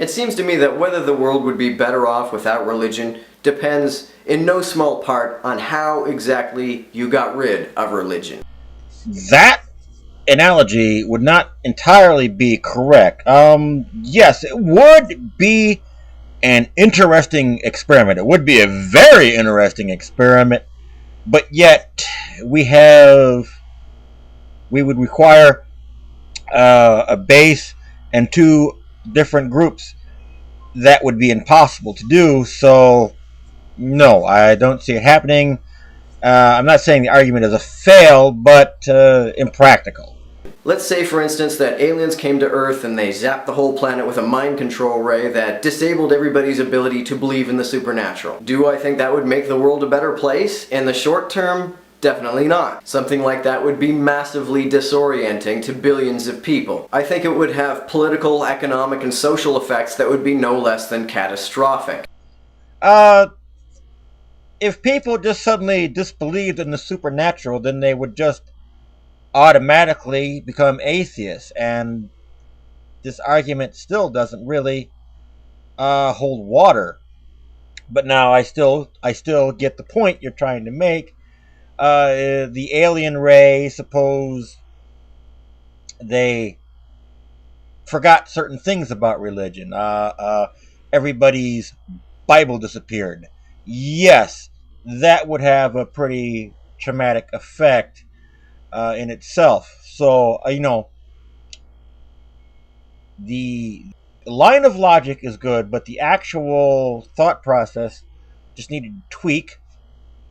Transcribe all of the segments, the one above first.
It seems to me that whether the world would be better off without religion depends in no small part on how exactly you got rid of religion. That analogy would not entirely be correct. Yes, it would be an interesting experiment. It would be a very interesting experiment, but yet we have we would require a base and two different groups. That would be impossible to do. So no, I don't see it happening. I'm not saying the argument is a fail, but impractical. Let's say, for instance, that aliens came to Earth and they zapped the whole planet with a mind control ray that disabled everybody's ability to believe in the supernatural. Do I think that would make the world a better place? In the short term, definitely not. Something like that would be massively disorienting to billions of people. I think it would have political, economic, and social effects that would be no less than catastrophic. If people just suddenly disbelieved in the supernatural, then they would just automatically become atheists, and this argument still doesn't really hold water. But now I still get the point you're trying to make. The alien race, suppose they forgot certain things about religion. Everybody's Bible disappeared. Yes, that would have a pretty traumatic effect in itself. So, the line of logic is good, but the actual thought process just needed to tweak.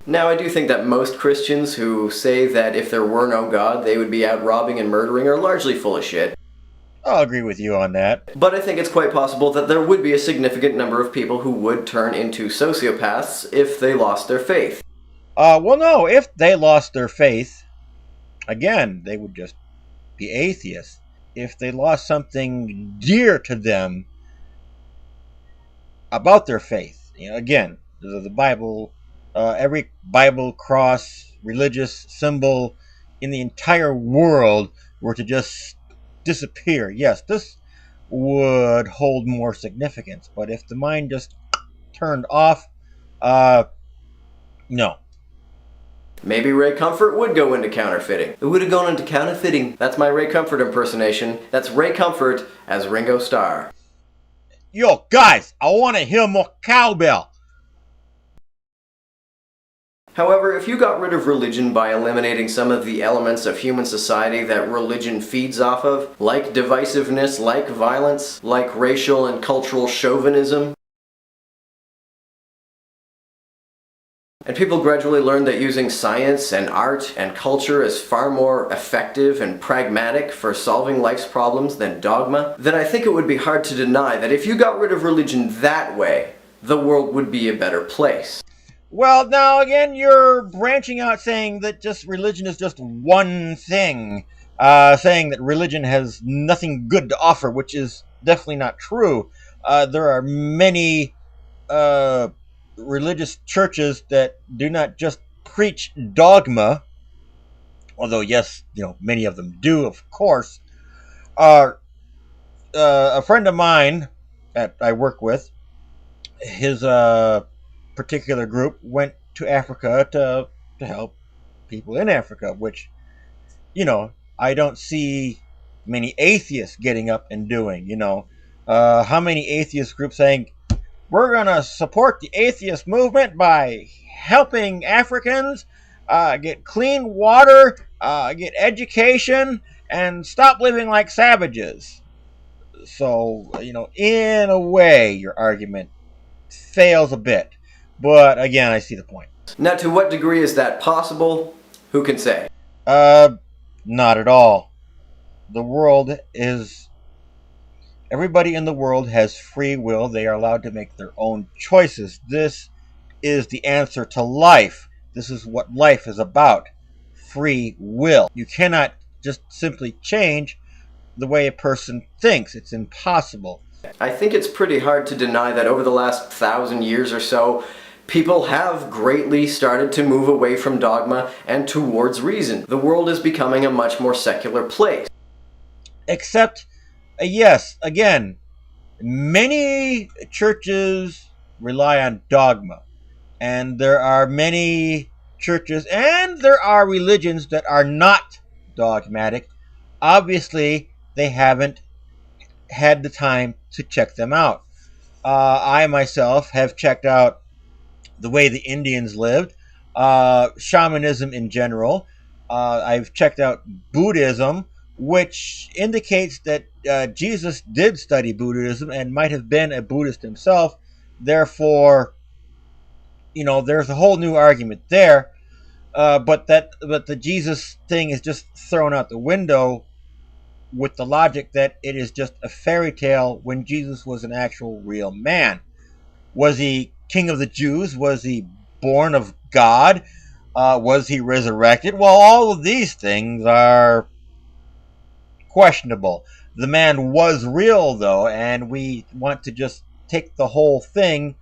Now, I do think that most Christians who say that if there were no God, they would be out robbing and murdering are largely full of shit. I'll agree with you on that. But I think it's quite possible that there would be a significant number of people who would turn into sociopaths if they lost their faith. Well, no, if they lost their faith, again, they would just be atheists. If they lost something dear to them about their faith, again, the Bible, every Bible cross, religious symbol in the entire world were to just disappear, yes, this would hold more significance. But if the mind just turned off, no. Maybe Ray Comfort would go into counterfeiting. It would have gone into counterfeiting. That's my Ray Comfort impersonation. That's Ray Comfort as Ringo Starr. Yo, guys, I want to hear more cowbell. However, if you got rid of religion by eliminating some of the elements of human society that religion feeds off of, like divisiveness, like violence, like racial and cultural chauvinism, and people gradually learned that using science and art and culture is far more effective and pragmatic for solving life's problems than dogma, then I think it would be hard to deny that if you got rid of religion that way, the world would be a better place. Well, now again, you're branching out saying that just religion is just one thing, saying that religion has nothing good to offer, which is definitely not true. There are many religious churches that do not just preach dogma, although yes, many of them do, of course. A friend of mine that I work with, his particular group went to Africa to help people in Africa, which, I don't see many atheists getting up and doing. How many atheist groups saying, we're going to support the atheist movement by helping Africans get clean water, get education, and stop living like savages. So, in a way, your argument fails a bit. But again, I see the point. Now, to what degree is that possible? Who can say? Not at all. Everybody in the world has free will. They are allowed to make their own choices. This is the answer to life. This is what life is about. Free will. You cannot just simply change the way a person thinks. It's impossible. I think it's pretty hard to deny that over the last 1,000 years or so, people have greatly started to move away from dogma and towards reason. The world is becoming a much more secular place. Except, yes, again, Many churches rely on dogma, and there are many churches and there are religions that are not dogmatic. Obviously, they haven't had the time to check them out. I myself have checked out the way the Indians lived, shamanism in general. I've checked out Buddhism, which indicates that Jesus did study Buddhism and might have been a Buddhist himself. Therefore, there's a whole new argument there. But the Jesus thing is just thrown out the window with the logic that it is just a fairy tale when Jesus was an actual real man. Was he king of the Jews? Was he born of God? Was he resurrected? Well, all of these things are questionable. The man was real, though, and we want to just take the whole thing,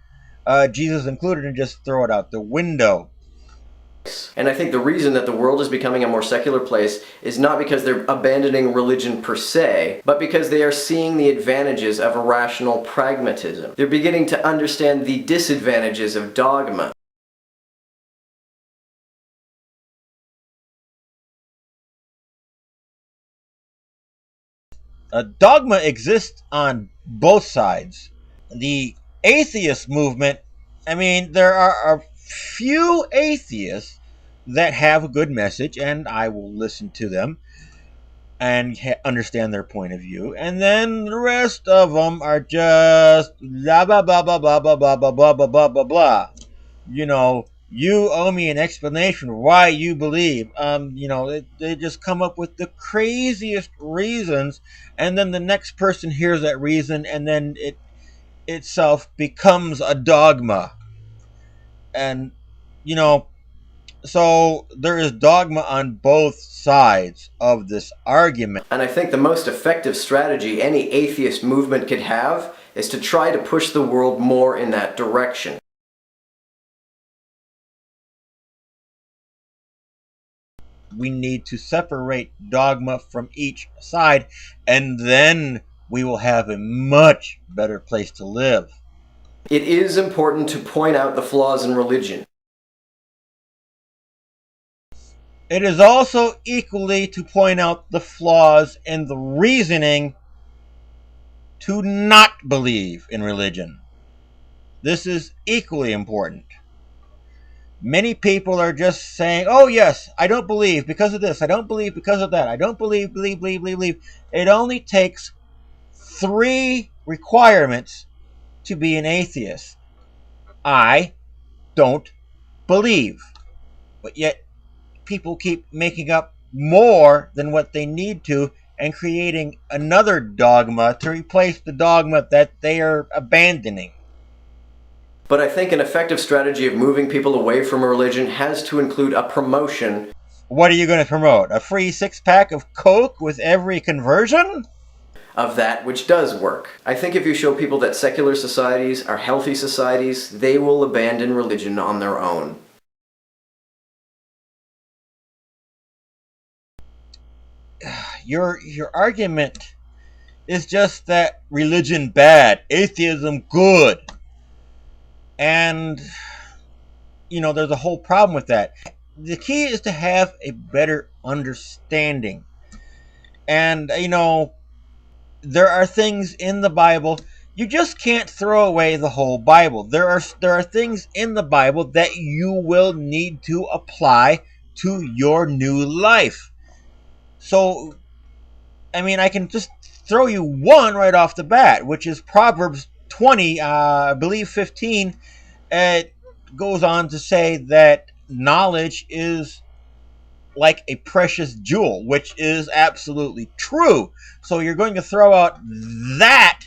Jesus included, and just throw it out the window. And I think the reason that the world is becoming a more secular place is not because they're abandoning religion per se, but because they are seeing the advantages of rational pragmatism. They're beginning to understand the disadvantages of dogma. Dogma exists on both sides. The atheist movement, I mean, there are a few atheists that have a good message, and I will listen to them and understand their point of view. And then the rest of them are just blah, blah, blah, blah, blah, blah, blah, blah, blah, blah, blah, blah, blah. You owe me an explanation why you believe. They just come up with the craziest reasons, and then the next person hears that reason, and then it itself becomes a dogma. And, so there is dogma on both sides of this argument. And I think the most effective strategy any atheist movement could have is to try to push the world more in that direction. We need to separate dogma from each side, and then we will have a much better place to live. It is important to point out the flaws in religion. It is also equally to point out the flaws in the reasoning to not believe in religion. This is equally important. Many people are just saying, oh yes, I don't believe because of this, I don't believe because of that, I don't believe. It only takes 3 requirements to be an atheist. I don't believe. But yet, people keep making up more than what they need to and creating another dogma to replace the dogma that they are abandoning. But I think an effective strategy of moving people away from religion has to include a promotion. What are you going to promote? A free 6-pack of Coke with every conversion? Of that which does work. I think if you show people that secular societies are healthy societies, they will abandon religion on their own. Your argument is just that religion bad, atheism good. And, there's a whole problem with that. The key is to have a better understanding. And, there are things in the Bible, you just can't throw away the whole Bible. There are things in the Bible that you will need to apply to your new life. So, I can just throw you one right off the bat, which is Proverbs 20, I believe 15. It goes on to say that knowledge is like a precious jewel, which is absolutely true. So you're going to throw out that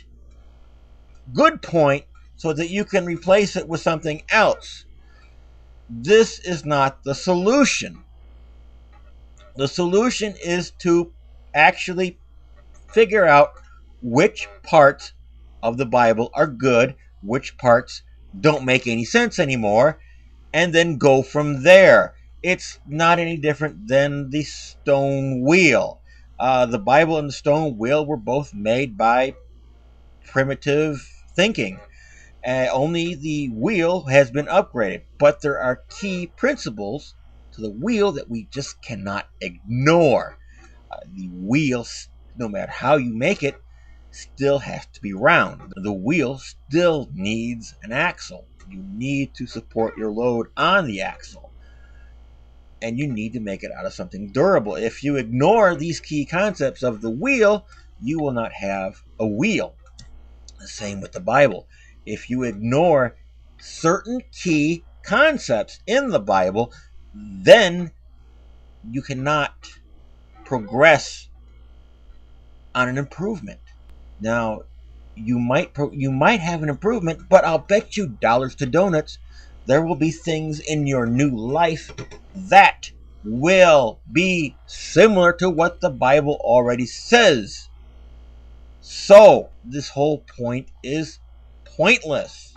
good point so that you can replace it with something else. This is not the solution. The solution is to actually figure out which parts of the Bible are good, which parts don't make any sense anymore, and then go from there. It's not any different than the stone wheel. The Bible and the stone wheel were both made by primitive thinking. Only the wheel has been upgraded, but there are key principles to the wheel that we just cannot ignore. The wheel, no matter how you make it, still has to be round. The wheel still needs an axle. You need to support your load on the axle. And you need to make it out of something durable. If you ignore these key concepts of the wheel, you will not have a wheel. The same with the Bible. If you ignore certain key concepts in the Bible, then you cannot progress on an improvement. Now, you might have an improvement, but I'll bet you dollars to donuts there will be things in your new life that will be similar to what the Bible already says. So, this whole point is pointless.